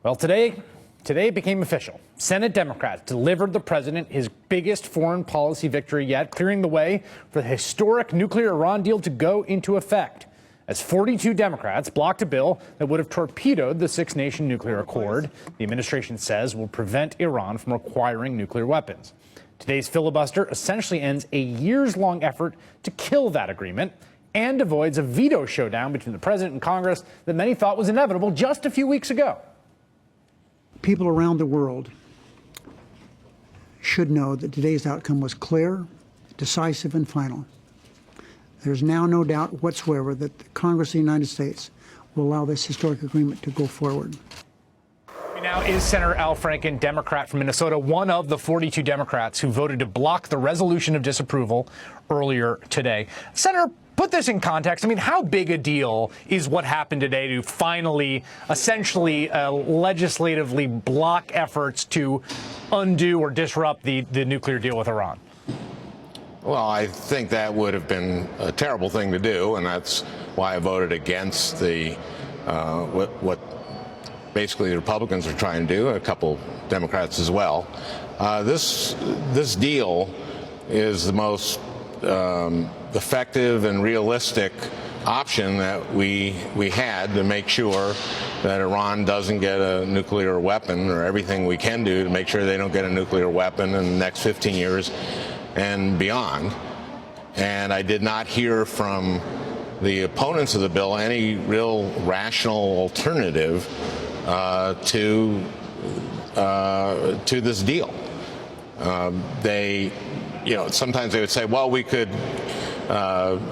Well, today it became official. Senate Democrats delivered the president his biggest foreign policy victory yet, clearing the way for the historic nuclear Iran deal to go into effect, as 42 Democrats blocked a bill that would have torpedoed the six-nation nuclear accord the administration says will prevent Iran from acquiring nuclear weapons. Today's filibuster essentially ends a years-long effort to kill that agreement and avoids a veto showdown between the president and Congress that many thought was inevitable just a few weeks ago. People around the world should know that today's outcome was clear, decisive, and final. There's now no doubt whatsoever that the Congress of the United States will allow this historic agreement to go forward. Now is Senator Al Franken, Democrat from Minnesota, one of the 42 Democrats who voted to block the resolution of disapproval earlier today. Senator, put this in context. I mean, how big a deal is what happened today to finally, essentially, legislatively block efforts to undo or disrupt the nuclear deal with Iran? Well, I think that would have been a terrible thing to do, and that's why I voted against the what basically the Republicans are trying to do, a couple Democrats as well. This deal is the most effective and realistic option that we had to make sure that Iran doesn't get a nuclear weapon, or everything we can do to make sure they don't get a nuclear weapon in the next 15 years and beyond. And I did not hear from the opponents of the bill any real rational alternative to this deal. Sometimes they would say, well, we could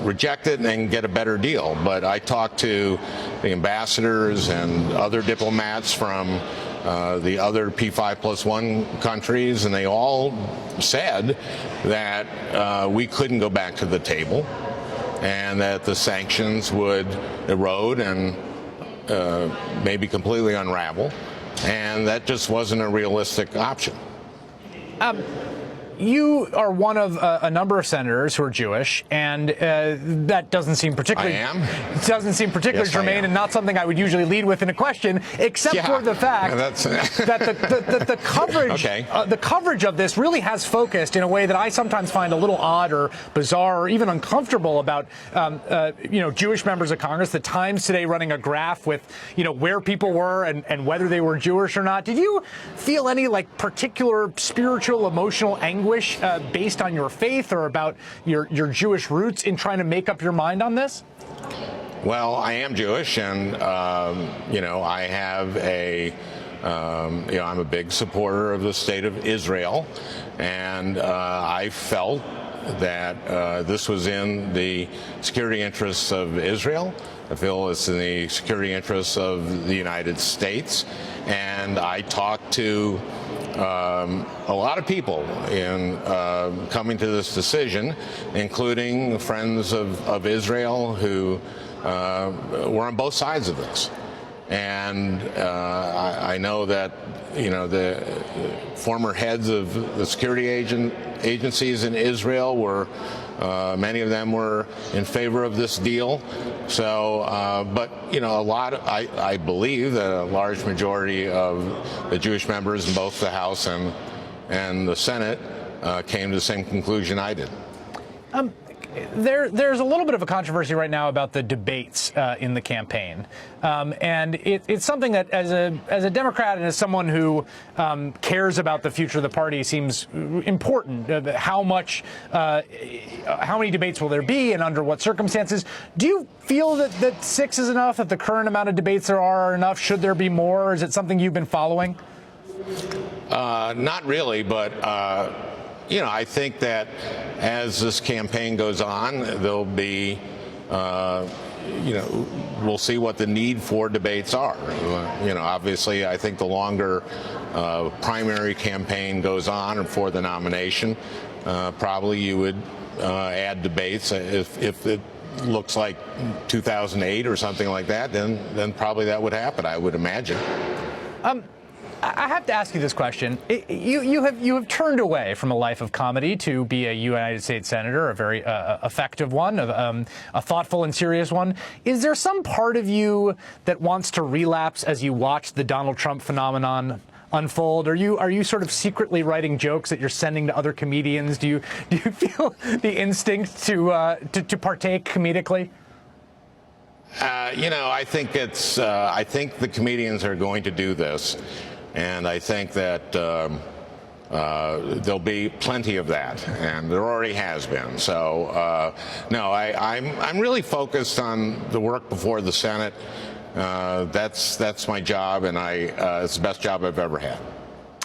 reject it and get a better deal. But I talked to the ambassadors and other diplomats from the other P5+1 countries, and they all said that we couldn't go back to the table and that the sanctions would erode and maybe completely unravel, and that just wasn't a realistic option. You are one of a number of senators who are Jewish, and that doesn't seem particularly. I am. It doesn't seem particularly germane, and not something I would usually lead with in a question, except for the fact that the coverage, okay. The coverage of this really has focused in a way that I sometimes find a little odd or bizarre or even uncomfortable about, Jewish members of Congress. The Times today running a graph with, where people were and whether they were Jewish or not. Did you feel any particular spiritual, emotional anguish based on your faith or about your Jewish roots in trying to make up your mind on this? Well, I am Jewish, and I have I'm a big supporter of the state of Israel, and I felt that this was in the security interests of Israel. I feel it's in the security interests of the United States, and I talked to a lot of people in coming to this decision, including friends of Israel who were on both sides of this. And I know that the former heads of the security agencies in Israel were many of them were in favor of this deal. So, but I believe that a large majority of the Jewish members in both the House and the Senate came to the same conclusion I did. There's a little bit of a controversy right now about the debates in the campaign, and it's something that, as a Democrat and as someone who cares about the future of the party, seems important. How many debates will there be, and under what circumstances? Do you feel that 6 is enough? That the current amount of debates there are enough? Should there be more? Or is it something you've been following? Not really, but. I think that as this campaign goes on, there'll be, we'll see what the need for debates are. Obviously, I think the longer primary campaign goes on for the nomination, probably you would add debates. If it looks like 2008 or something like that, then probably that would happen, I would imagine. I have to ask you this question. You have turned away from a life of comedy to be a United States senator, a very effective one, a thoughtful and serious one. Is there some part of you that wants to relapse as you watch the Donald Trump phenomenon unfold? Are you sort of secretly writing jokes that you're sending to other comedians? Do you feel the instinct to partake comedically? I think I think the comedians are going to do this, and I think that there'll be plenty of that, and there already has been. So, no, I'm really focused on the work before the Senate. That's my job, and it's the best job I've ever had.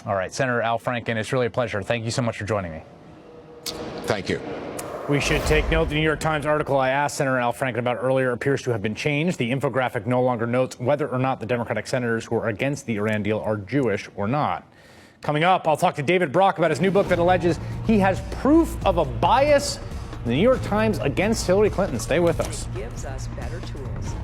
All right, Senator Al Franken, it's really a pleasure. Thank you so much for joining me. Thank you. We should take note the New York Times article I asked Senator Al Franken about earlier appears to have been changed. The infographic no longer notes whether or not the Democratic senators who are against the Iran deal are Jewish or not. Coming up, I'll talk to David Brock about his new book that alleges he has proof of a bias in the New York Times against Hillary Clinton. Stay with us. Gives us better tools.